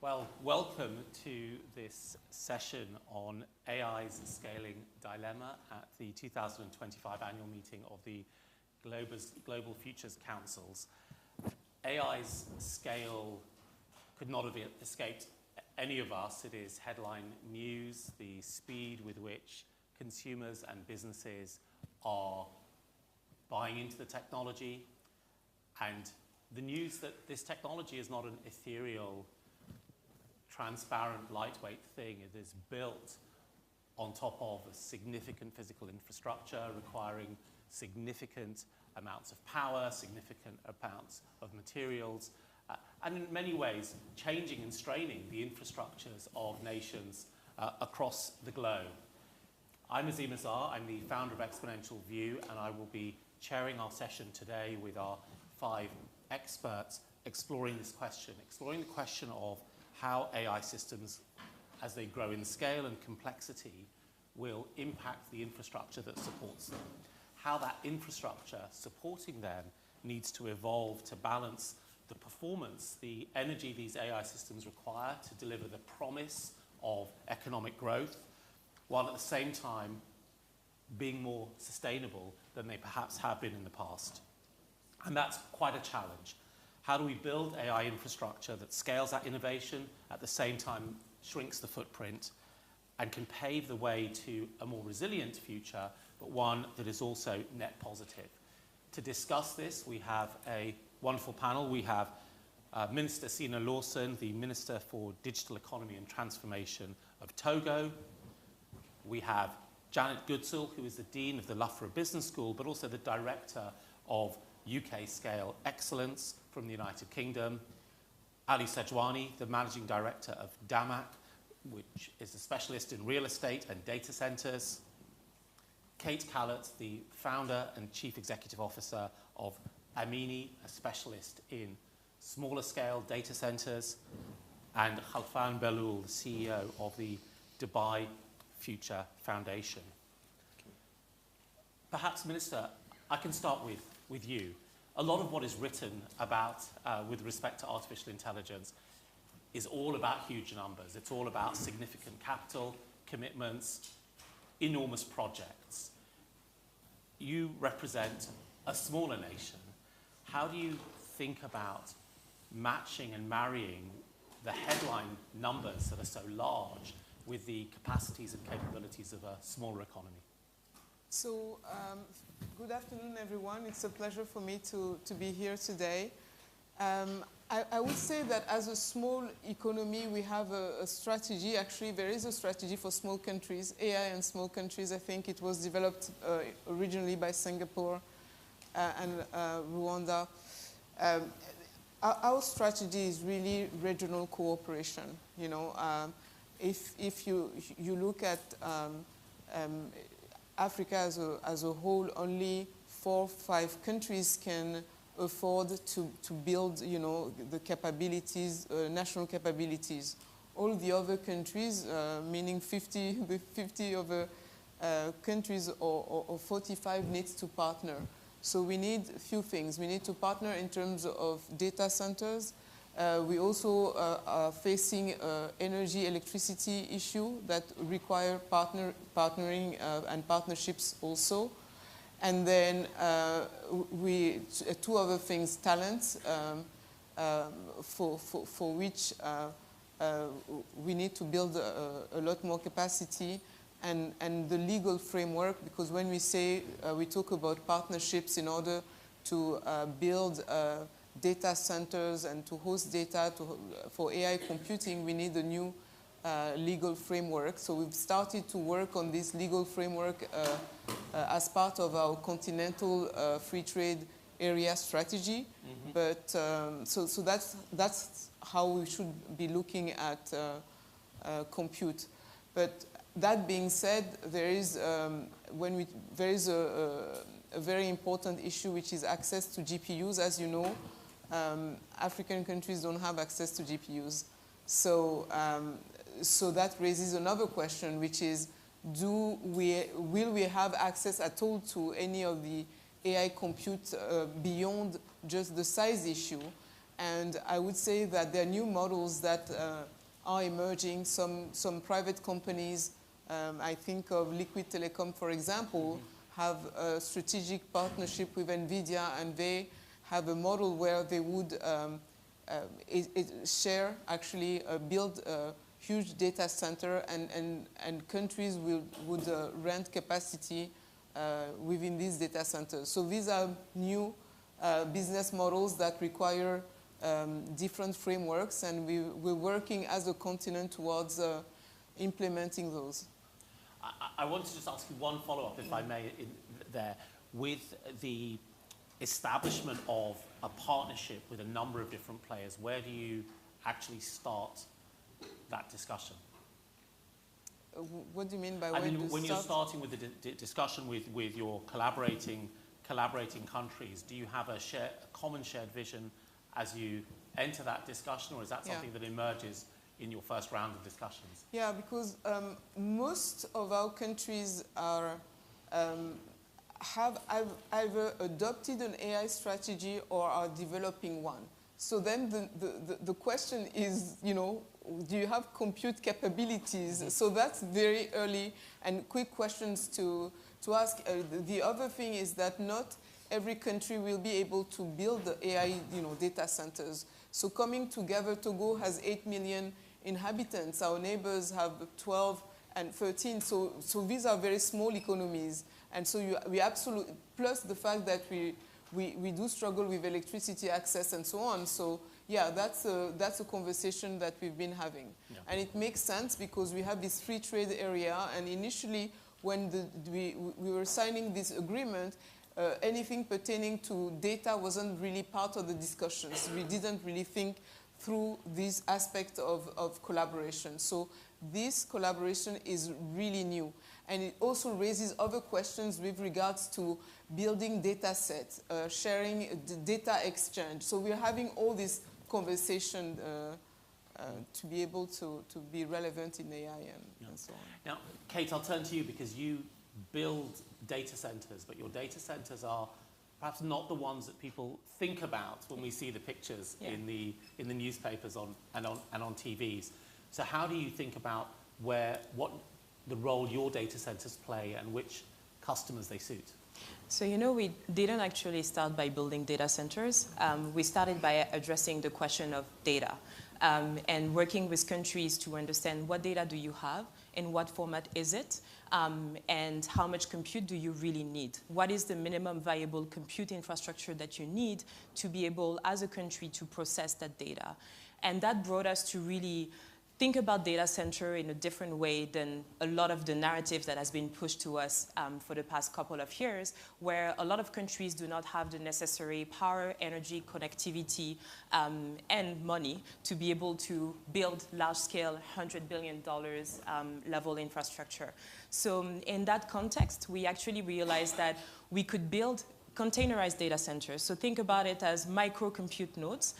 Well, welcome to this session on AI's scaling dilemma at the 2025 annual meeting of the Global Futures Councils. AI's scale could not have escaped any of us. It is headline news, the speed with which consumers and businesses are buying into the technology, and the news that this technology is not an ethereal, transparent, lightweight thing. It is built on top of a significant physical infrastructure requiring significant amounts of power, significant amounts of materials, and in many ways changing and straining the infrastructures of nations across the globe. I'm Azim Azhar, I'm the founder of Exponential View, and I will be chairing our session today with our 5 experts exploring this question, exploring the question of how AI systems, as they grow in scale and complexity, will impact the infrastructure that supports them. How that infrastructure supporting them needs to evolve to balance the performance, the energy these AI systems require to deliver the promise of economic growth, while at the same time being more sustainable than they perhaps have been in the past. And that's quite a challenge. How do we build AI infrastructure that scales that innovation, at the same time shrinks the footprint, and can pave the way to a more resilient future, but one that is also net positive? To discuss this, we have a wonderful panel. We have Minister Sina Lawson, the Minister for Digital Economy and Transformation of Togo. We have Janet Goodsall, who is the Dean of the Loughborough Business School, but also the Director of UK Scale Excellence from the United Kingdom. Ali Sejwani, the Managing Director of DAMAC, which is a specialist in real estate and data centers. Kate Callett, the Founder and Chief Executive Officer of Amini, a specialist in smaller scale data centers. And Khalfan Belloul, the CEO of the Dubai Future Foundation. Perhaps, Minister, I can start with you. A lot of what is written about with respect to artificial intelligence is all about huge numbers. It's all about significant capital, commitments, enormous projects. You represent a smaller nation. How do you think about matching and marrying the headline numbers that are so large with the capacities and capabilities of a smaller economy? So, good afternoon, everyone. It's a pleasure for me to be here today. I would say that as a small economy, we have a strategy. Actually, there is a strategy for small countries, AI and small countries. I think it was developed originally by Singapore and Rwanda. Our strategy is really regional cooperation. You know, if you look at Africa as a whole, only 4 or 5 countries can afford to build, you know, the capabilities, national capabilities. All the other countries, meaning 50 other countries or 45 needs to partner. So we need a few things. We need to partner in terms of data centers. We also are facing energy, electricity issue that require partnering and partnerships also. And then 2 other things: talents, for which we need to build a lot more capacity, and the legal framework, because when we say we talk about partnerships in order to build data centers and to host data for AI computing, we need a new legal framework. So we've started to work on this legal framework as part of our continental free trade area strategy. Mm-hmm. But so that's how we should be looking at compute. But that being said, there is a very important issue, which is access to GPUs. As you know, African countries don't have access to GPUs. So that raises another question, which is, will we have access at all to any of the AI compute beyond just the size issue? And I would say that there are new models that are emerging. Some private companies, I think of Liquid Telecom, for example, have a strategic partnership with NVIDIA, and they have a model where they would share, actually build a huge data center, and countries would rent capacity within these data centers. So these are new business models that require different frameworks, and we're working as a continent towards implementing those. I want to just ask you one follow-up, if I may, there. With the establishment of a partnership with a number of different players, where do you actually start that discussion? What do you mean by when you're starting with the discussion with your collaborating countries, do you have a common shared vision as you enter that discussion, or is that something that emerges in your first round of discussions? Yeah, because most of our countries have either adopted an AI strategy or are developing one. So then the question is, do you have compute capabilities? So that's very early and quick questions to ask. The other thing is that not every country will be able to build the AI data centers. So coming together, Togo has 8 million inhabitants. Our neighbors have 12 and 13. So these are very small economies. And so we absolutely, plus the fact that we do struggle with electricity access and so on. So yeah, that's a conversation that we've been having. Yeah. And it makes sense because we have this free trade area, and initially when we were signing this agreement, anything pertaining to data wasn't really part of the discussions. We didn't really think through this aspect of collaboration. So this collaboration is really new. And it also raises other questions with regards to building data sets, sharing data exchange. So we're having all this conversation to be able to be relevant in AI and so on. Now, Kate, I'll turn to you because you build data centers, but your data centers are perhaps not the ones that people think about when we see the pictures in the newspapers and on TVs. So how do you think about what the role your data centers play and which customers they suit? So, we didn't actually start by building data centers. We started by addressing the question of data and working with countries to understand what data do you have, in what format is it, and how much compute do you really need? What is the minimum viable compute infrastructure that you need to be able, as a country, to process that data? And that brought us to really think about data center in a different way than a lot of the narrative that has been pushed to us for the past couple of years, where a lot of countries do not have the necessary power, energy, connectivity, and money to be able to build large-scale $100 billion level infrastructure. So in that context, we actually realized that we could build containerized data centers. So think about it as micro compute nodes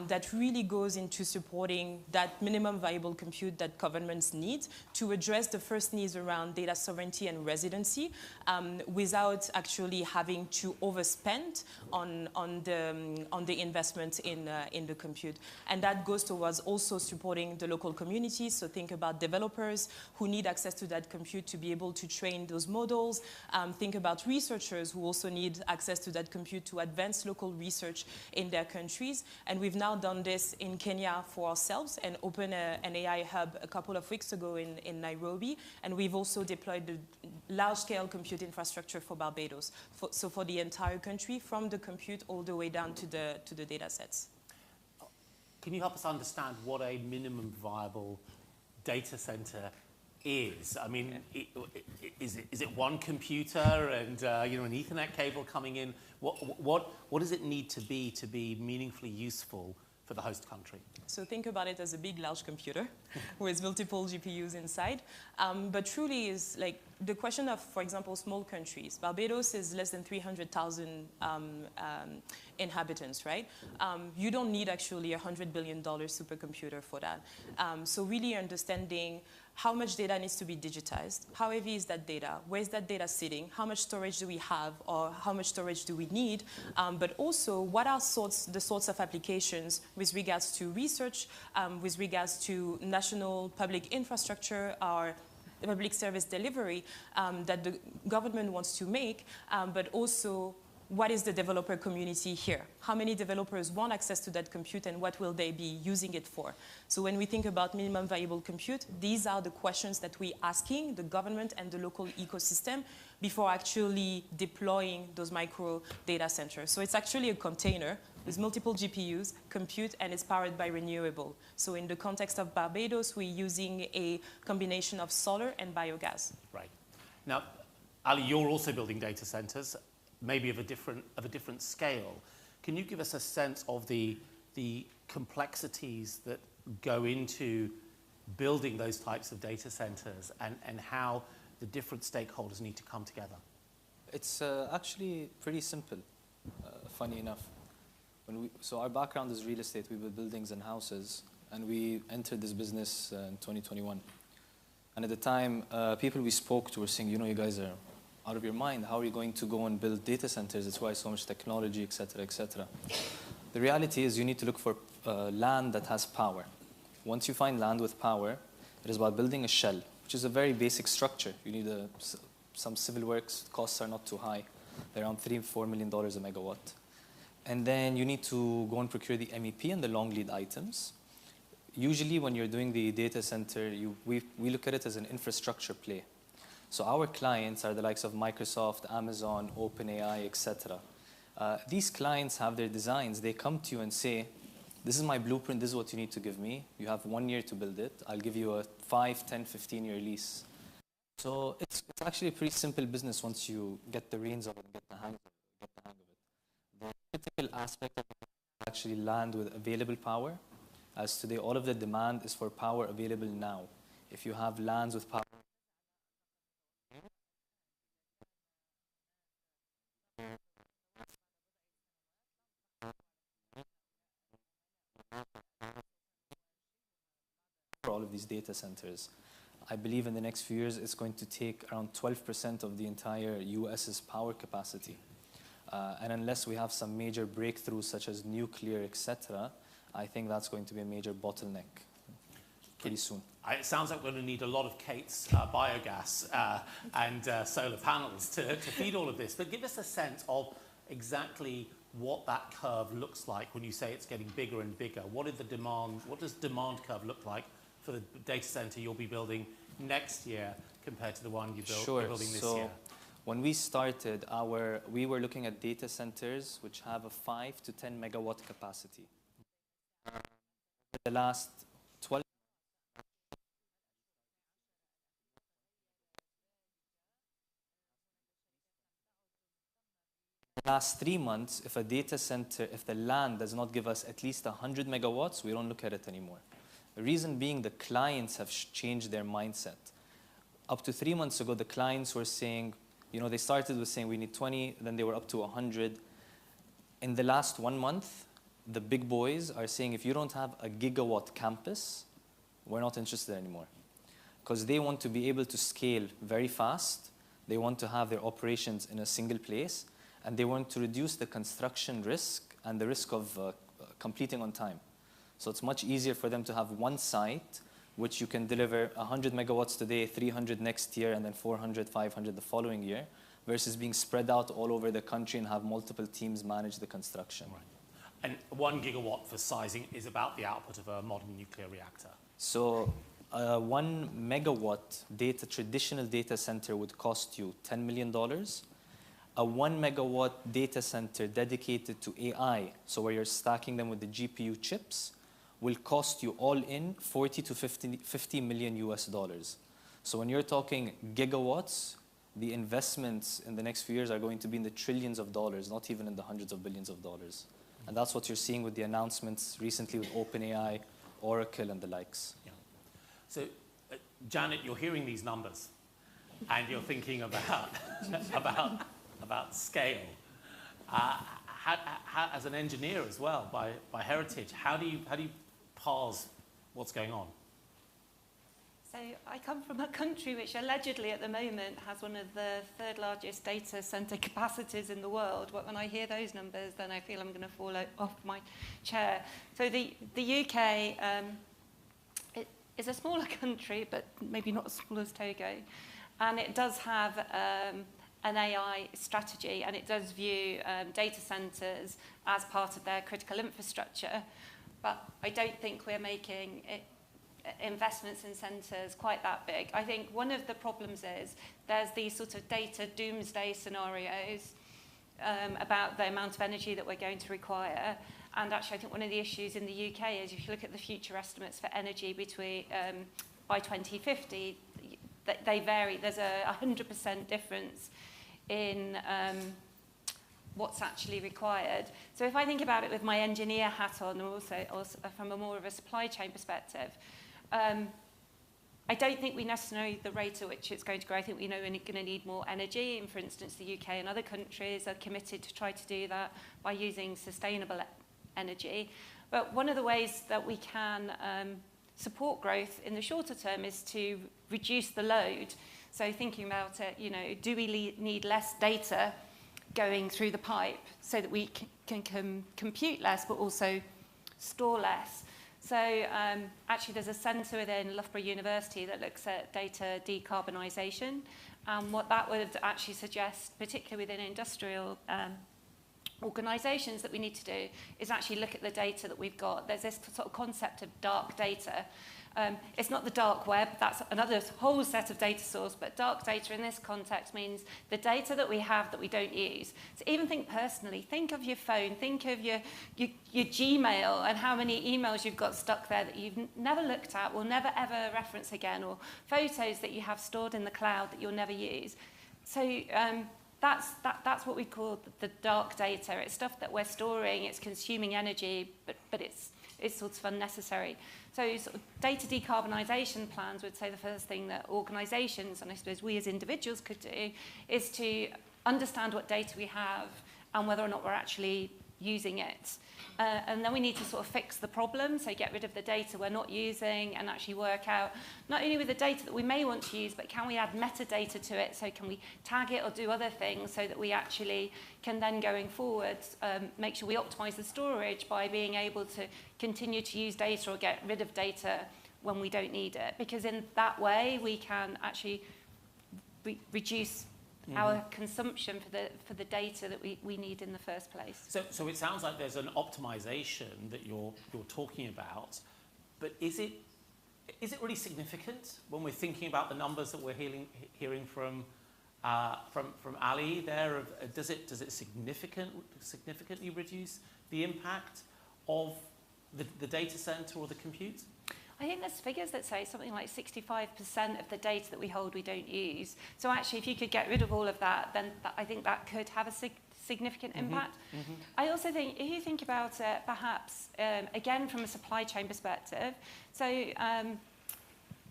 that really goes into supporting that minimum viable compute that governments need to address the first needs around data sovereignty and residency without actually having to overspend on the investment in the compute. And that goes towards also supporting the local communities. So think about developers who need access to that compute to be able to train those models. Think about researchers who also need access to that compute to advance local research in their countries. And we've now done this in Kenya for ourselves and opened an AI hub a couple of weeks ago in Nairobi. And we've also deployed the large-scale compute infrastructure for Barbados, so for the entire country, from the compute all the way down to the data sets. Can you help us understand what a minimum viable data center is? I mean, is it one computer and an Ethernet cable coming in? What does it need to be meaningfully useful for the host country? So think about it as a big, large computer with multiple GPUs inside. But truly is like the question of, for example, small countries. Barbados is less than 300,000 inhabitants, right? You don't need actually a $100 billion supercomputer for that. So really understanding how much data needs to be digitized, how heavy is that data, where is that data sitting, how much storage do we have, or how much storage do we need, but also what are the sorts of applications with regards to research, with regards to national public infrastructure, or public service delivery that the government wants to make, but also what is the developer community here? How many developers want access to that compute and what will they be using it for? So when we think about minimum viable compute, these are the questions that we're asking the government and the local ecosystem before actually deploying those micro data centers. So it's actually a container with multiple GPUs, compute, and it's powered by renewable. So in the context of Barbados, we're using a combination of solar and biogas. Right. Now, Ali, you're also building data centers, maybe of a different scale. Can you give us a sense of the complexities that go into building those types of data centers and how the different stakeholders need to come together? It's actually pretty simple, funny enough. So our background is real estate. We build buildings and houses, and we entered this business in 2021. And at the time, people we spoke to were saying, you guys are out of your mind. How are you going to go and build data centers? It's why so much technology, et cetera, et cetera. The reality is you need to look for land that has power. Once you find land with power, it is about building a shell, which is a very basic structure. You need some civil works. Costs are not too high. They're around $3–4 million a megawatt. And then you need to go and procure the MEP and the long lead items. Usually when you're doing the data center, we look at it as an infrastructure play. So our clients are the likes of Microsoft, Amazon, OpenAI, etc. These clients have their designs. They come to you and say, this is my blueprint, this is what you need to give me. You have 1 year to build it. I'll give you a 5, 10, 15-year lease. So it's actually a pretty simple business once you get the reins of it and get the hang of it. The critical aspect of it is actually land with available power. As today, all of the demand is for power available now. If you have lands with power, for all of these data centers. I believe in the next few years, it's going to take around 12% of the entire US's power capacity. And unless we have some major breakthroughs such as nuclear, etc., I think that's going to be a major bottleneck pretty soon. It sounds like we're going to need a lot of Kate's biogas and solar panels to feed all of this. But give us a sense of exactly what that curve looks like when you say it's getting bigger and bigger. What does demand curve look like for the data center you'll be building next year compared to the one you're building this year? When we started, we were looking at data centers which have a 5 to 10 megawatt capacity. The last 12 last 3 months, if a data center, if the land does not give us at least 100 megawatts, we don't look at it anymore. The reason being the clients have changed their mindset. Up to 3 months ago, the clients were saying, they started with saying we need 20, then they were up to 100. In the last 1 month, the big boys are saying if you don't have a gigawatt campus, we're not interested anymore. Because they want to be able to scale very fast. They want to have their operations in a single place. And they want to reduce the construction risk and the risk of completing on time. So it's much easier for them to have one site, which you can deliver 100 megawatts today, 300 next year, and then 400, 500 the following year, versus being spread out all over the country and have multiple teams manage the construction. Right. And 1 gigawatt for sizing is about the output of a modern nuclear reactor. So 1 megawatt traditional data center would cost you $10 million. A 1 megawatt data center dedicated to AI, so where you're stacking them with the GPU chips, will cost you all in 40 to 50 million US dollars. So when you're talking gigawatts, the investments in the next few years are going to be in the trillions of dollars, not even in the hundreds of billions of dollars. And that's what you're seeing with the announcements recently with OpenAI, Oracle, and the likes. Yeah. So, Janet, you're hearing these numbers, and you're thinking about scale. As an engineer as well, by heritage, how do you parse what's going on? So I come from a country which allegedly at the moment has one of the third largest data center capacities in the world. But when I hear those numbers, then I feel I'm going to fall off my chair. So the UK it is a smaller country, but maybe not as small as Togo. And it does have an AI strategy, and it does view data centers as part of their critical infrastructure. But I don't think we're making investments in centres quite that big. I think one of the problems is there's these sort of data doomsday scenarios about the amount of energy that we're going to require. And actually, I think one of the issues in the UK is if you look at the future estimates for energy between by 2050, they vary. There's a 100% difference in what's actually required. So if I think about it with my engineer hat on, or also from a more of a supply chain perspective, I don't think we necessarily the rate at which it's going to grow. I think we know we're going to need more energy. And for instance, the UK and other countries are committed to try to do that by using sustainable energy. But one of the ways that we can support growth in the shorter term is to reduce the load. So thinking about it, you know, do we need less data going through the pipe so that we can compute less but also store less? So actually there's a centre within Loughborough University that looks at data decarbonisation, and what that would actually suggest, particularly within industrial organisations, that we need to do is actually look at the data that we've got. There's this sort of concept of dark data. It's not the dark web, that's another whole set of data source, but dark data in this context means the data that we have that we don't use. So even think personally, think of your phone, think of your Gmail and how many emails you've got stuck there that you've never looked at, will never ever reference again, or photos that you have stored in the cloud that you'll never use. So that's what we call the dark data. It's stuff that we're storing, it's consuming energy, but it's sort of unnecessary. So sort of data decarbonisation plans would say the first thing that organisations, and I suppose we as individuals could do, is to understand what data we have and whether or not we're actually using it. And then we need to sort of fix the problem, so get rid of the data we're not using and actually work out, not only with the data that we may want to use, but can we add metadata to it? So can we tag it or do other things so that we actually can then, going forward, make sure we optimise the storage by being able to continue to use data or get rid of data when we don't need it. Because in that way, we can actually reduce our consumption for the data that we need in the first place. So it sounds like there's an optimization that you're talking about, but is it really significant when we're thinking about the numbers that we're hearing from Ali there? Does it significantly reduce the impact of the data center or the compute? I think there's figures that say something like 65% of the data that we hold we don't use. So actually, if you could get rid of all of that, then I think that could have a significant impact. I also think, if you think about it, perhaps, again, from a supply chain perspective, so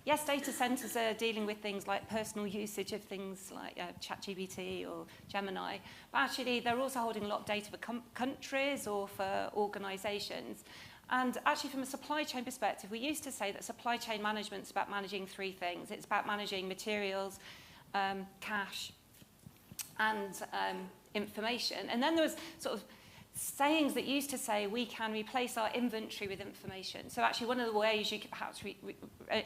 yes, data centers are dealing with things like personal usage of things like ChatGPT or Gemini, but actually they're also holding a lot of data for countries or for organizations. And actually, from a supply chain perspective, we used to say that supply chain management is about managing three things. It's about managing materials, cash, and information. And then there was sort of sayings that used to say we can replace our inventory with information. So actually, one of the ways you could perhaps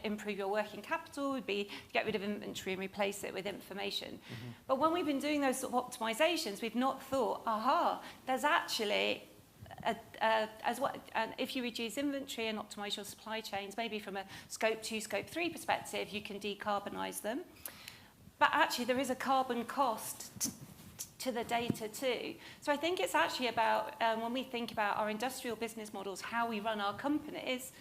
improve your working capital would be to get rid of inventory and replace it with information. But when we've been doing those sort of optimizations, we've not thought, there's actually if you reduce inventory and optimize your supply chains, maybe from a scope 2, scope 3 perspective, you can decarbonize them. But actually, there is a carbon cost to the data too. So I think it's actually about, when we think about our industrial business models, how we run our companies,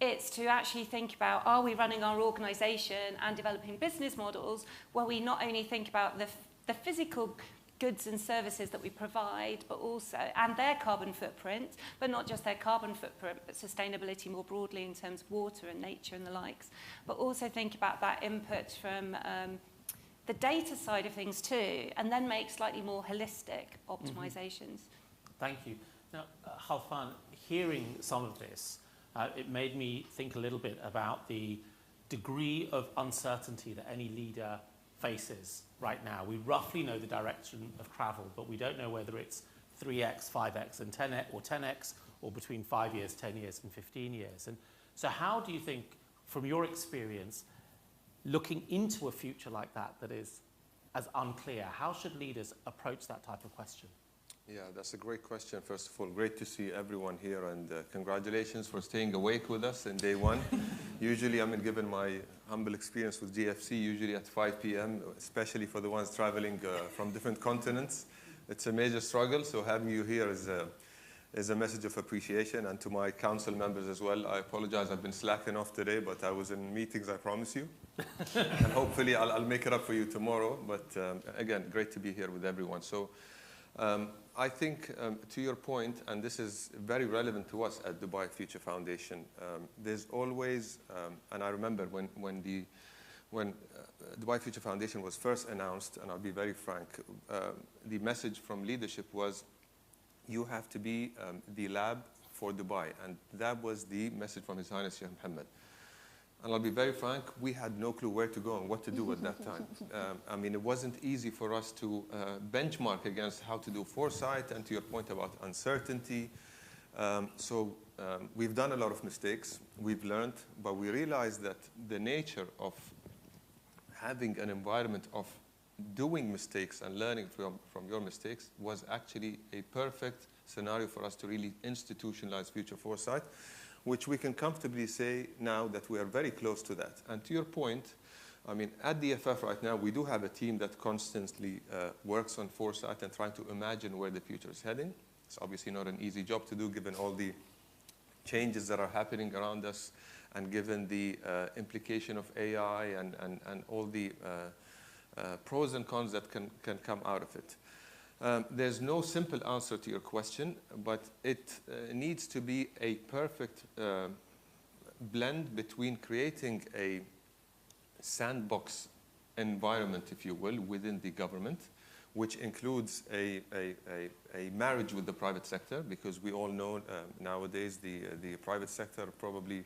it's to actually think about, are we running our organization and developing business models where we not only think about the physical goods and services that we provide, but also, and their carbon footprint, but not just their carbon footprint, but sustainability more broadly in terms of water and nature and the likes, but also think about that input from the data side of things too, and then make slightly more holistic optimizations. Thank you. Now, Halfan, hearing some of this, it made me think a little bit about the degree of uncertainty that any leader faces right now? We roughly know the direction of travel, but we don't know whether it's 3x, 5x, and 10x, or 10x, or between 5 years, 10 years, and 15 years. And so how do you think, from your experience, looking into a future like that that is as unclear, how should leaders approach that type of question? Yeah, that's a great question. First of all, great to see everyone here, and congratulations for staying awake with us in day one. Usually, given my humble experience with GFC, usually at 5 p.m., especially for the ones traveling from different continents, it's a major struggle. So having you here is a message of appreciation. And to my council members as well, I apologize, I've been slacking off today, but I was in meetings, I promise you. And hopefully I'll make it up for you tomorrow. But again, great to be here with everyone. So I think, to your point, and this is very relevant to us at Dubai Future Foundation, there's always, and I remember when Dubai Future Foundation was first announced, and I'll be very frank, the message from leadership was, you have to be the lab for Dubai. And that was the message from His Highness Sheikh Mohammed. And I'll be very frank, we had no clue where to go and what to do at that time. It wasn't easy for us to benchmark against how to do foresight, and to your point about uncertainty. We've done a lot of mistakes, we've learned, but we realized that the nature of having an environment of doing mistakes and learning from your mistakes was actually a perfect scenario for us to really institutionalize future foresight, which we can comfortably say now that we are very close to that. And to your point, at the FF right now, we do have a team that constantly works on foresight and trying to imagine where the future is heading. It's obviously not an easy job to do, given all the changes that are happening around us, and given the implication of AI and all the pros and cons that can come out of it. There's no simple answer to your question, but it needs to be a perfect blend between creating a sandbox environment, if you will, within the government, which includes a marriage with the private sector, because we all know nowadays the private sector probably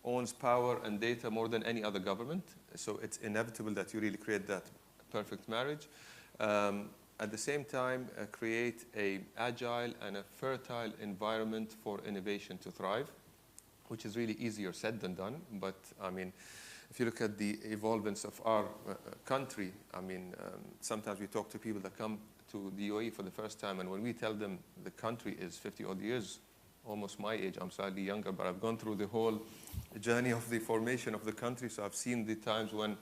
owns power and data more than any other government. So it's inevitable that you really create that perfect marriage. At the same time, create an agile and a fertile environment for innovation to thrive, which is really easier said than done. But if you look at the evolvence of our country, sometimes we talk to people that come to the UAE for the first time, and when we tell them the country is 50 odd years, almost my age, I'm slightly younger, but I've gone through the whole journey of the formation of the country, so I've seen the times when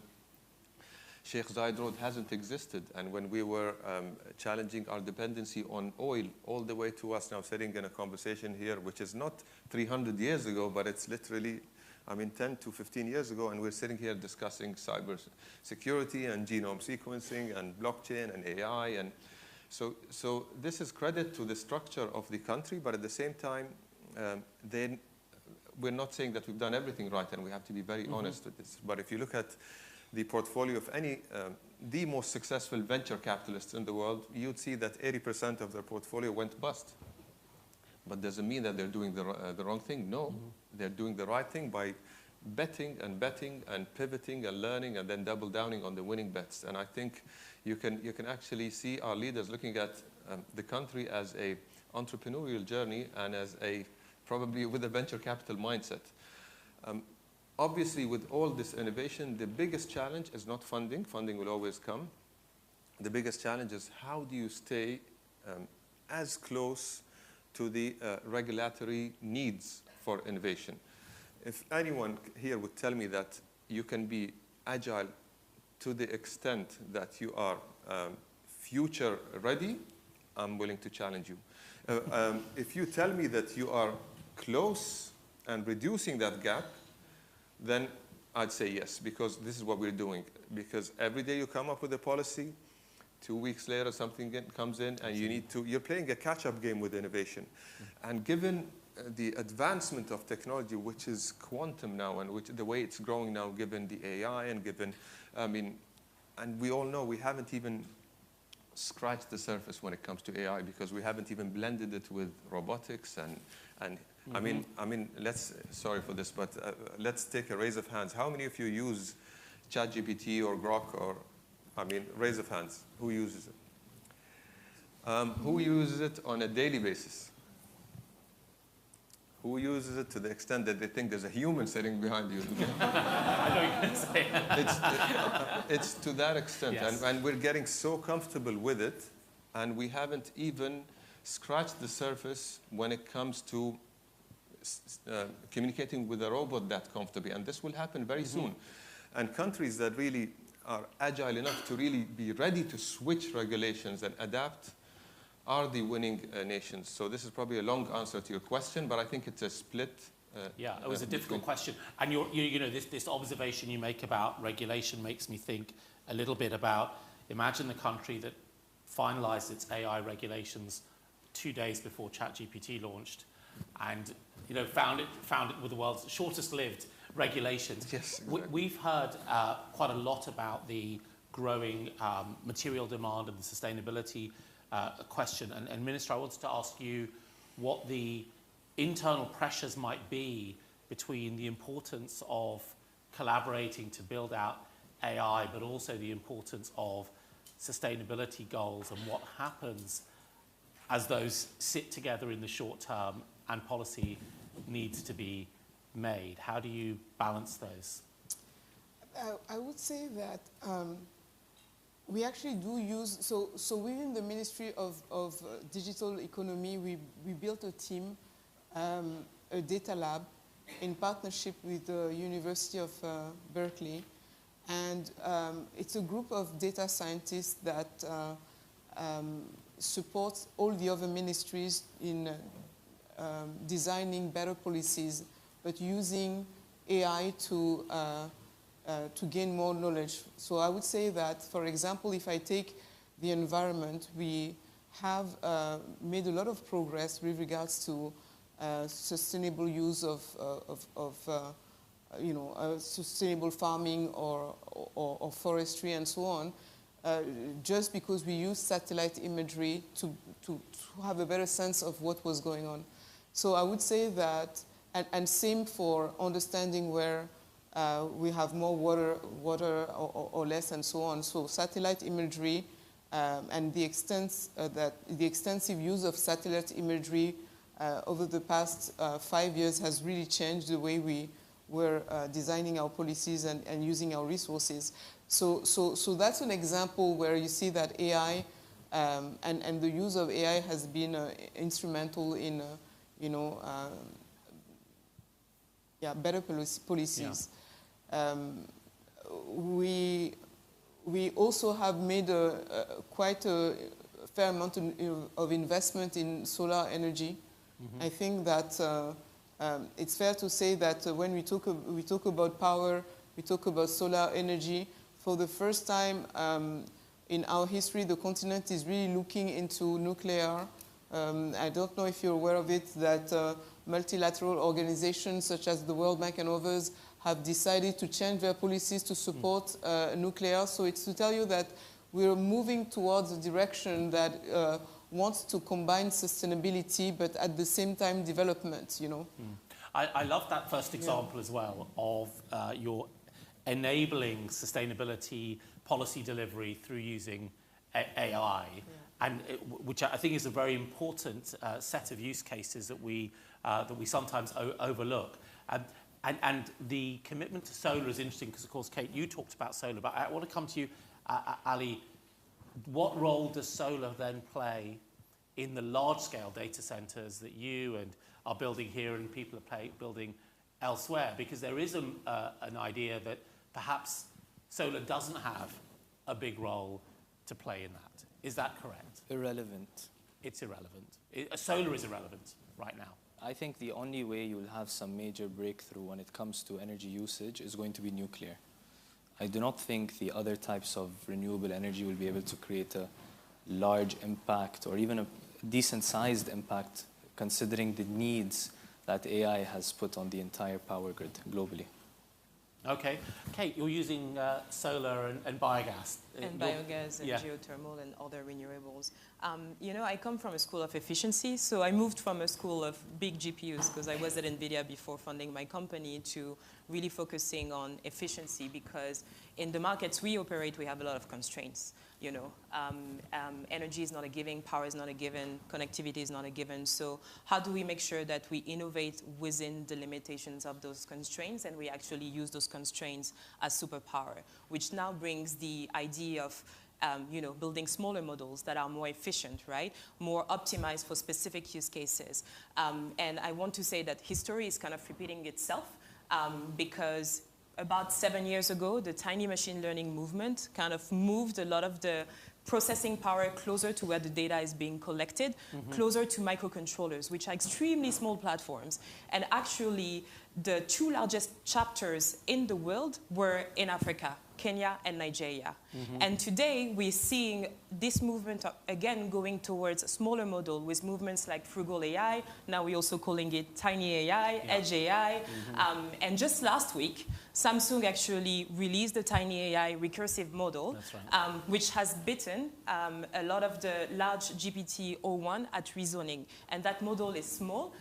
Sheikh Zayed Road hasn't existed, and when we were challenging our dependency on oil, all the way to us now sitting in a conversation here, which is not 300 years ago, but it's literally, 10 to 15 years ago, and we're sitting here discussing cyber security and genome sequencing and blockchain and AI. And so this is credit to the structure of the country, but at the same time, then we're not saying that we've done everything right, and we have to be very honest with this. But if you look at the portfolio of any, the most successful venture capitalists in the world, you'd see that 80% of their portfolio went bust. But doesn't mean that they're doing the wrong thing. No, they're doing the right thing by betting and pivoting and learning, and then double downing on the winning bets. And I think you can actually see our leaders looking at the country as a entrepreneurial journey, and as probably with a venture capital mindset. Obviously, with all this innovation, the biggest challenge is not funding. Funding will always come. The biggest challenge is, how do you stay as close to the regulatory needs for innovation? If anyone here would tell me that you can be agile to the extent that you are future ready, I'm willing to challenge you. If you tell me that you are close and reducing that gap, then I'd say yes, because this is what we're doing. Because every day you come up with a policy, 2 weeks later something comes in, and you're playing a catch-up game with innovation. And given the advancement of technology, which is quantum now, and the way it's growing now, given the AI, and given, and we all know we haven't even scratched the surface when it comes to AI, because we haven't even blended it with robotics and I mean, sorry for this, but let's take a raise of hands. How many of you use ChatGPT or Grok, or, I mean, raise of hands. Who uses it? Who uses it on a daily basis? Who uses it to the extent that they think there's a human sitting behind you? I know you're going to say It's to that extent. Yes. And we're getting so comfortable with it, and we haven't even scratched the surface when it comes to communicating with a robot that comfortably. And this will happen very soon. And countries that really are agile enough to really be ready to switch regulations and adapt are the winning nations. So this is probably a long answer to your question, but I think it's a split. Yeah, it was a difficult question. And you know, this observation you make about regulation makes me think a little bit about, imagine the country that finalized its AI regulations 2 days before ChatGPT launched, and you know, found it with the world's shortest lived regulations. Yes, exactly. We've heard quite a lot about the growing material demand and the sustainability question. And Minister, I wanted to ask you what the internal pressures might be between the importance of collaborating to build out AI, but also the importance of sustainability goals, and what happens as those sit together in the short term and policy needs to be made. How do you balance those? I would say that we actually do use, so within the Ministry of Digital Economy, we built a team, a data lab, in partnership with the University of Berkeley. And it's a group of data scientists that supports all the other ministries in designing better policies, but using AI to gain more knowledge. So I would say that, for example, if I take the environment, we have made a lot of progress with regards to sustainable use of sustainable farming or forestry and so on, just because we use satellite imagery to have a better sense of what was going on. So I would say that, and same for understanding where we have more water or less and so on. So satellite imagery and the extensive use of satellite imagery over the past 5 years has really changed the way we were designing our policies and using our resources. So that's an example where you see that AI and the use of AI has been instrumental in, better policies. Yeah. We also have made quite a fair amount of investment in solar energy. Mm-hmm. I think that it's fair to say that when we talk about power, we talk about solar energy. For the first time in our history, the continent is really looking into nuclear. I don't know if you're aware of it, that multilateral organizations such as the World Bank and others have decided to change their policies to support nuclear. So it's to tell you that we're moving towards a direction that wants to combine sustainability, but at the same time development, you know. I love that first example as well of your enabling sustainability policy delivery through using AI, and which I think is a very important set of use cases that we sometimes overlook. And the commitment to solar is interesting because, of course, Kate, you talked about solar, but I want to come to you, Ali. What role does solar then play in the large-scale data centers that you and are building here and people are building elsewhere? Because there is an idea that perhaps solar doesn't have a big role to play in that. Is that correct? Irrelevant. It's irrelevant. Solar is irrelevant right now. I think the only way you'll have some major breakthrough when it comes to energy usage is going to be nuclear. I do not think the other types of renewable energy will be able to create a large impact or even a decent-sized impact, considering the needs that AI has put on the entire power grid globally. Okay. Kate, you're using solar and biogas. And biogas and geothermal and other renewables. You know, I come from a school of efficiency, so I moved from a school of big GPUs because I was at NVIDIA before funding my company to really focusing on efficiency because in the markets we operate, we have a lot of constraints. You know, energy is not a given, power is not a given, connectivity is not a given. So how do we make sure that we innovate within the limitations of those constraints and we actually use those constraints as superpower, which now brings the idea of you know, building smaller models that are more efficient, right? More optimized for specific use cases. And I want to say that history is kind of repeating itself because about 7 years ago, the tiny machine learning movement kind of moved a lot of the processing power closer to where the data is being collected, closer to microcontrollers, which are extremely small platforms. And actually, the 2 largest chapters in the world were in Africa, Kenya and Nigeria. And today, we're seeing this movement again going towards a smaller model with movements like frugal AI. Now we're also calling it tiny AI, edge AI. And just last week, Samsung actually released the tiny AI recursive model, which has beaten a lot of the large GPT-o1 at reasoning. And that model is small.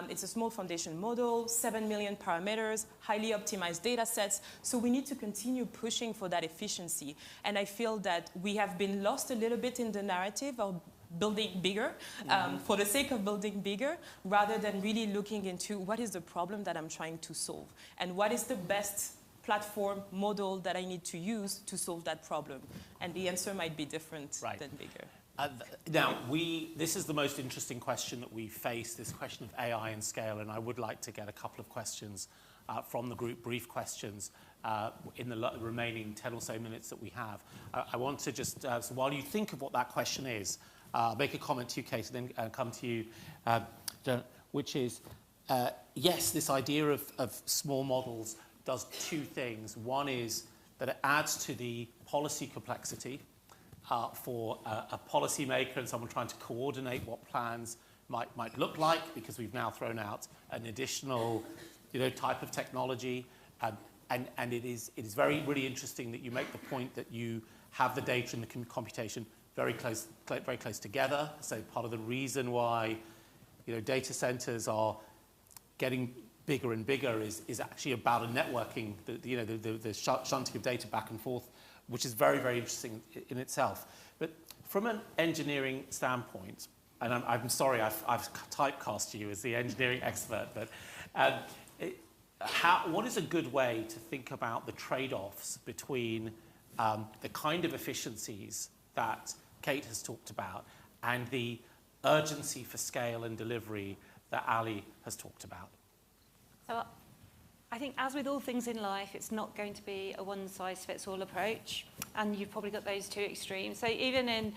It's a small foundation model, 7 million parameters, highly optimized data sets. So we need to continue pushing for that efficiency. And I feel that we have been lost a little bit in the narrative of building bigger for the sake of building bigger, rather than really looking into what is the problem that I'm trying to solve and what is the best platform model that I need to use to solve that problem. And the answer might be different than bigger. Now, this is the most interesting question that we face, this question of AI and scale, and I would like to get a couple of questions from the group, brief questions, in the remaining 10 or so minutes that we have. I want to just, so while you think of what that question is, make a comment to you, Kate, and then come to you, which is, yes, this idea of small models does 2 things. One is that it adds to the policy complexity for a policymaker and someone trying to coordinate what plans might look like, because we've now thrown out an additional type of technology. And it is really interesting that you make the point that you have the data and the computation very close together. So part of the reason why data centers are getting bigger and bigger is actually about a networking, the shunting of data back and forth, which is very, very interesting in itself. But from an engineering standpoint, and I'm sorry I've typecast you as the engineering expert, but what is a good way to think about the trade-offs between the kind of efficiencies that Kate has talked about and the urgency for scale and delivery that Ali has talked about? So I think, as with all things in life, it's not going to be a one-size-fits-all approach, and you've probably got those 2 extremes. So even in,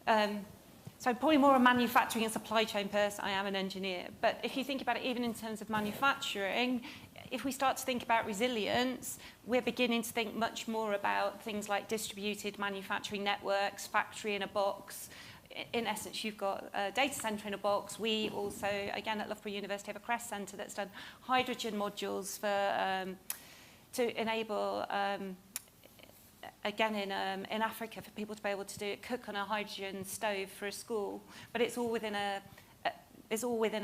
so I'm probably more a manufacturing and supply chain person. I am an engineer, but if you think about it, even in terms of manufacturing, if we start to think about resilience, we're beginning to think much more about things like distributed manufacturing networks, factory in a box. In essence, you've got a data center in a box. We also, again, at Loughborough University, have a CREST center that's done hydrogen modules for to enable, again, in Africa, for people to be able to cook on a hydrogen stove for a school. But it's all within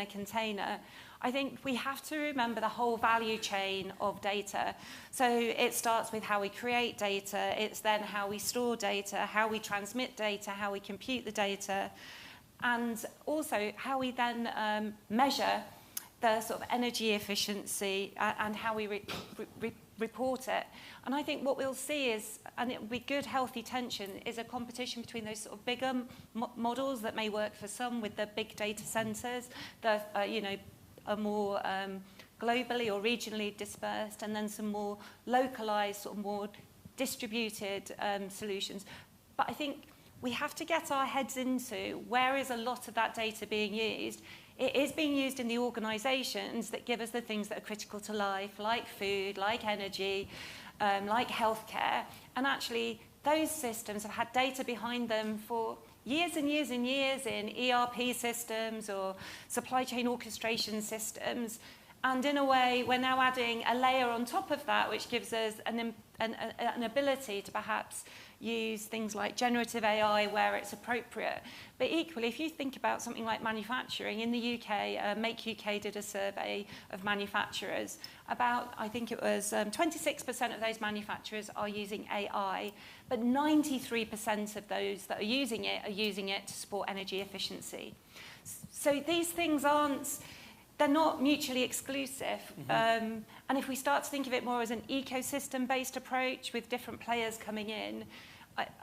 a container. I think we have to remember the whole value chain of data. So it starts with how we create data. It's then how we store data, how we transmit data, how we compute the data, and also how we then measure the sort of energy efficiency and how we report it. And I think what we'll see is, and it will be good, healthy tension, is a competition between those sort of bigger models that may work for some with the big data centers, the are more globally or regionally dispersed, and then some more localized, sort of more distributed solutions. But I think we have to get our heads into where is a lot of that data being used. It is being used in the organizations that give us the things that are critical to life, like food, like energy, like healthcare. And actually, those systems have had data behind them for years and years and years in ERP systems or supply chain orchestration systems. And in a way, we're now adding a layer on top of that, which gives us an ability to perhaps use things like generative AI where it's appropriate. But equally, if you think about something like manufacturing, in the UK, Make UK did a survey of manufacturers. About, I think it was 26% of those manufacturers are using AI, but 93% of those that are using it to support energy efficiency. So these things they're not mutually exclusive. And if we start to think of it more as an ecosystem-based approach with different players coming in,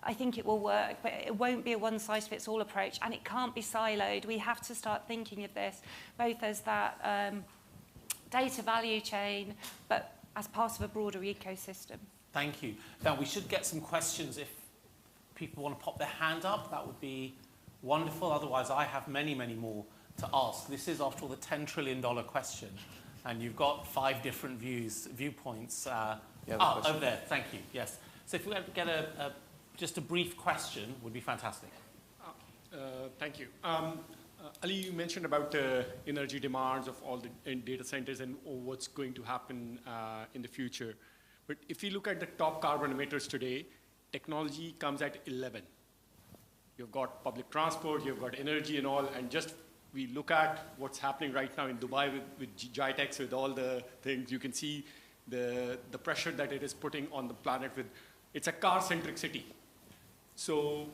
I think it will work, but it won't be a one-size-fits-all approach, and it can't be siloed. We have to start thinking of this both as that data value chain, but as part of a broader ecosystem. Thank you. Now, we should get some questions. If people want to pop their hand up, that would be wonderful. Otherwise, I have many, many more to ask. This is, after all, the $10 trillion question, and you've got 5 different viewpoints. Over there. Thank you. Yes. So if we get just a brief question, would be fantastic. Thank you. Ali, you mentioned about the energy demands of all the data centers and what's going to happen in the future. But if you look at the top carbon emitters today, technology comes at 11. You've got public transport, you've got energy and all, and just we look at what's happening right now in Dubai with GITEX, with all the things, you can see the pressure that it is putting on the planet with, it's a car-centric city. So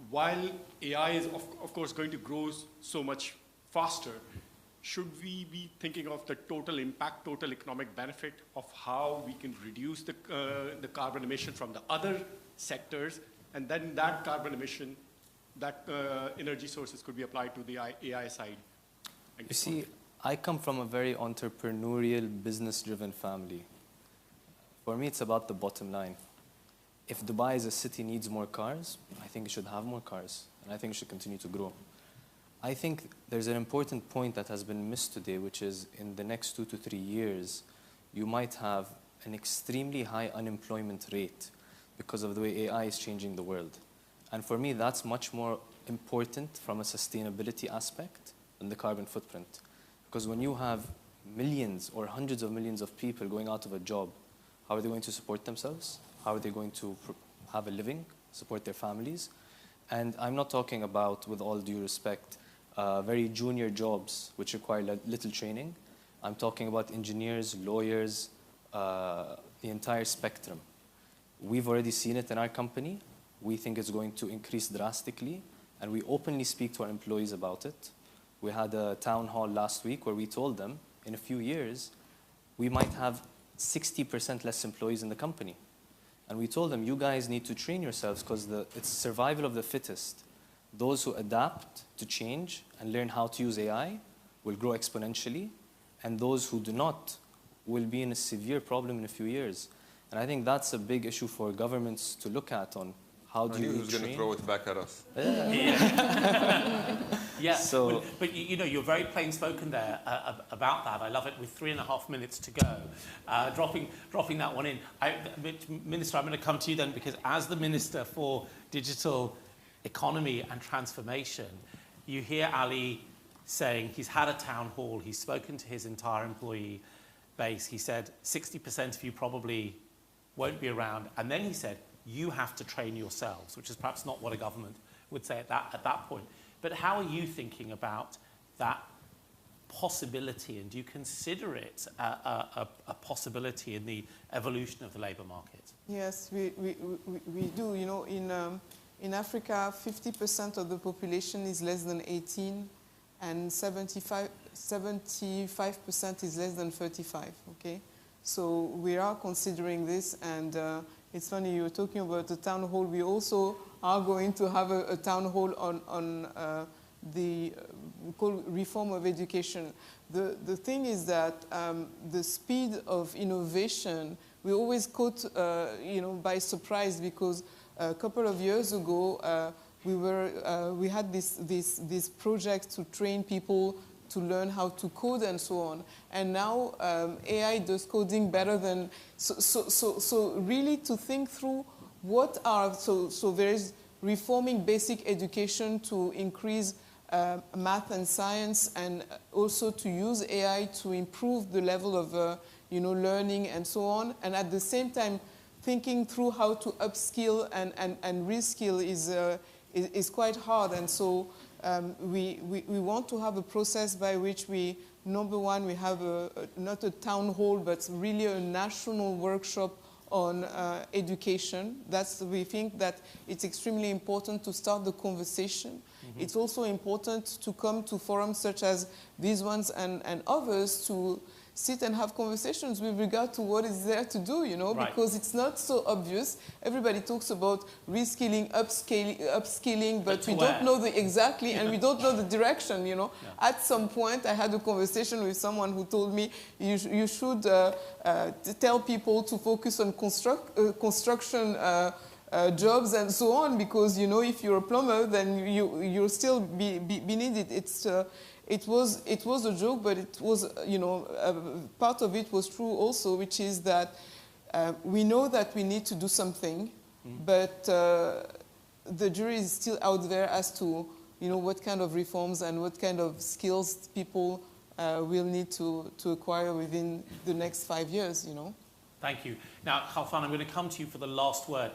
while AI is, of course, going to grow so much faster, should we be thinking of the total impact, total economic benefit of how we can reduce the carbon emission from the other sectors, and then that carbon emission, that energy sources could be applied to the AI side? You see, I come from a very entrepreneurial, business-driven family. For me, it's about the bottom line. If Dubai as a city needs more cars, I think it should have more cars, and I think it should continue to grow. I think there's an important point that has been missed today, which is in the next 2 to 3 years, you might have an extremely high unemployment rate because of the way AI is changing the world. And for me, that's much more important from a sustainability aspect than the carbon footprint. Because when you have millions or hundreds of millions of people going out of a job, how are they going to support themselves? How are they going to have a living, support their families? And I'm not talking about, with all due respect, very junior jobs which require little training. I'm talking about engineers, lawyers, the entire spectrum. We've already seen it in our company. We think it's going to increase drastically, and we openly speak to our employees about it. We had a town hall last week where we told them, in a few years, we might have 60% less employees in the company. And we told them, you guys need to train yourselves because it's survival of the fittest. Those who adapt to change and learn how to use AI will grow exponentially, and those who do not will be in a severe problem in a few years. And I think that's a big issue for governments to look at on how do you train. Who's going to throw it back at us? Yeah, So, but you know, you're very plain spoken there about that. I love it. With 3.5 minutes to go, dropping that one in. Minister, I'm going to come to you then, because as the Minister for Digital Economy and Transformation, you hear Ali saying he's had a town hall, he's spoken to his entire employee base. He said 60% of you probably won't be around, and then he said you have to train yourselves, which is perhaps not what a government would say at that point. But how are you thinking about that possibility, and do you consider it a possibility in the evolution of the labour market? Yes, we do. You know, in Africa, 50% of the population is less than 18, and 75% is less than 35, okay? So we are considering this, and it's funny, you were talking about the town hall. We also are going to have a town hall on the reform of education. The thing is that the speed of innovation, we always caught by surprise, because a couple of years ago we had this project to train people to learn how to code and so on, and now AI does coding better than so really to think through what are so there is reforming basic education to increase math and science, and also to use AI to improve the level of learning and so on. And at the same time, thinking through how to upskill and reskill is quite hard. And so we want to have a process by which we, number one, we have not a town hall, but really a national workshop on education. We think that it's extremely important to start the conversation. Mm-hmm. It's also important to come to forums such as these ones and others to sit and have conversations with regard to what is there to do, right. Because it's not so obvious. Everybody talks about reskilling, upskilling, but we don't know exactly, and we don't know the direction, Yeah. At some point, I had a conversation with someone who told me you should tell people to focus on construction jobs and so on, because, if you're a plumber, then you'll still be needed. It was a joke, but it was, part of it was true also, which is that we know that we need to do something, but the jury is still out there as to, what kind of reforms and what kind of skills people will need to acquire within the next 5 years, Thank you. Now, Khalfan, I'm going to come to you for the last word.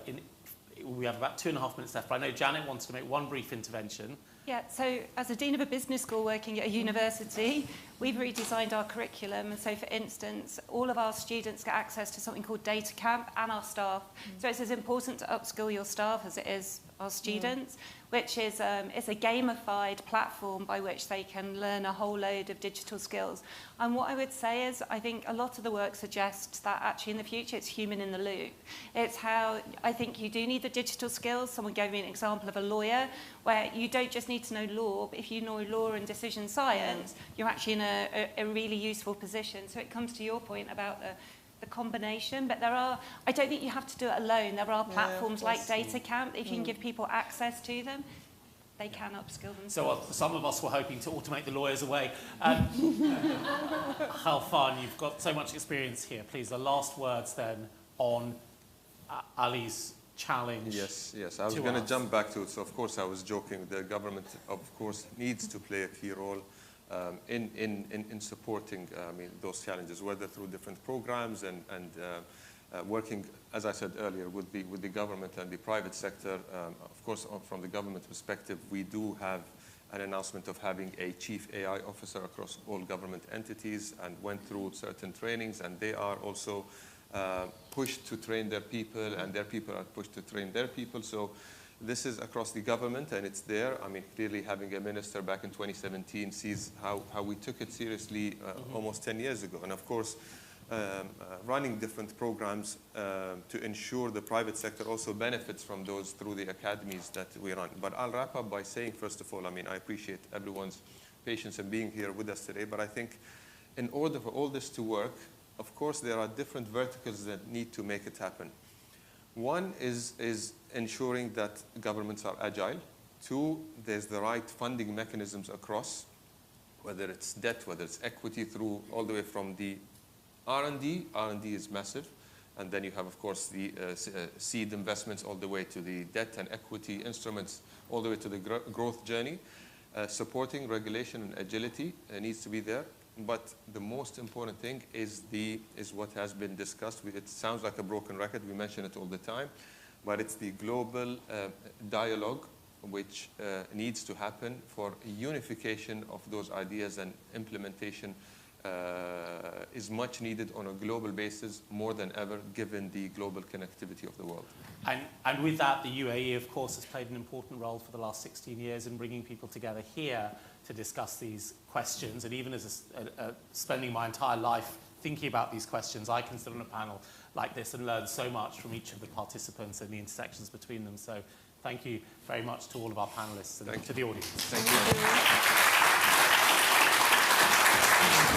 We have about 2.5 minutes left, but I know Janet wants to make one brief intervention. Yeah, so as a dean of a business school working at a university, we've redesigned our curriculum. And so, for instance, all of our students get access to something called Data Camp, and our staff. So it's as important to upskill your staff as it is our students, which is it's a gamified platform by which they can learn a whole load of digital skills. And what I would say is, I think a lot of the work suggests that actually in the future it's human in the loop. It's how I think you do need the digital skills. Someone gave me an example of a lawyer where you don't just need to know law, but if you know law and decision science, you're actually in a really useful position. So it comes to your point about the combination, but I don't think you have to do it alone. There are platforms like Data Camp. If you can give people access to them, they can upskill themselves. So some of us were hoping to automate the lawyers away. Khalfan, you've got so much experience here. Please, the last words then on Ali's challenge. Yes. I was going to jump back to it. So, of course, I was joking. The government, of course, needs to play a key role in supporting those challenges, whether through different programs and working, as I said earlier, with the government and the private sector. Of course, from the government perspective, we do have an announcement of having a chief AI officer across all government entities, and went through certain trainings, and they are also pushed to train their people, and their people are pushed to train their people. So this is across the government, and it's there. Clearly having a minister back in 2017 sees how we took it seriously almost 10 years ago. And of course, running different programs to ensure the private sector also benefits from those through the academies that we run. But I'll wrap up by saying, first of all, I appreciate everyone's patience in being here with us today. But I think in order for all this to work, of course, there are different verticals that need to make it happen. One is ensuring that governments are agile. Two, there's the right funding mechanisms across, whether it's debt, whether it's equity, through all the way from the R&D. R&D is massive. And then you have, of course, the seed investments all the way to the debt and equity instruments, all the way to the growth journey. Supporting regulation and agility needs to be there. But the most important thing is what has been discussed. It sounds like a broken record. We mention it all the time. But it's the global dialogue which needs to happen for unification of those ideas, and implementation is much needed on a global basis, more than ever, given the global connectivity of the world. And with that, the UAE, of course, has played an important role for the last 16 years in bringing people together here to discuss these questions. And even as spending my entire life thinking about these questions, I can sit on a panel like this and learn so much from each of the participants and the intersections between them. So thank you very much to all of our panelists and to the audience. Thank you.